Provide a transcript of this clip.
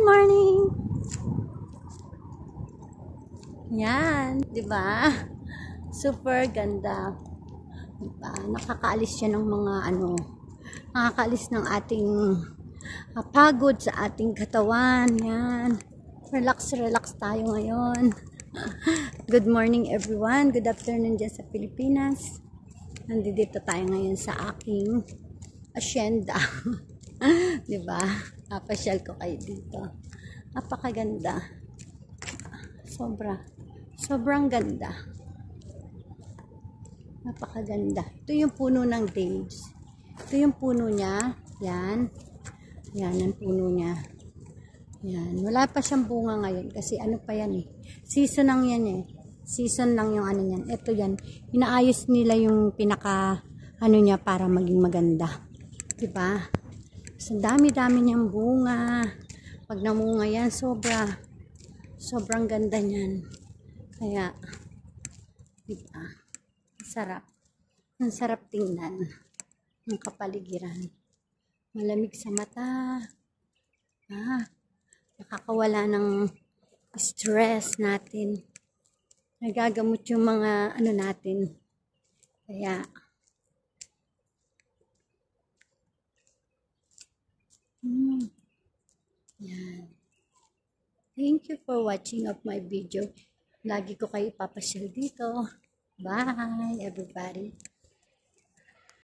morning! Yan, di ba? Super ganda. Di ba? Nakakaalis siya ng mga nakakaalis ng ating pagod sa ating katawan. Yan. Relax, relax tayo ngayon. Good morning everyone. Good afternoon dyan sa Pilipinas. Nandito tayo ngayon sa aking asyenda. Diba? Papasyal ko kayo dito. Napakaganda. Sobrang ganda. Napakaganda. Ito yung puno ng dates. Ito yung puno niya. Yan. Yan ang puno niya. Yan. Wala pa siyang bunga ngayon kasi ano pa yan eh. Season lang yan eh. Season lang yung ano yan. Ito yan. Inaayos nila yung pinaka niya para maging maganda. Diba? So, dami-dami niyang bunga. Pag namunga yan, sobrang ganda niyan. Kaya, diba? Sarap. Ang sarap tingnan. Ang kapaligiran. Malamig sa mata. Nakakawala ng stress natin. Nagagamot yung mga natin. Kaya, yan. Thank you for watching of my video. Lagi ko kayo ipapasyal dito. Bye, everybody.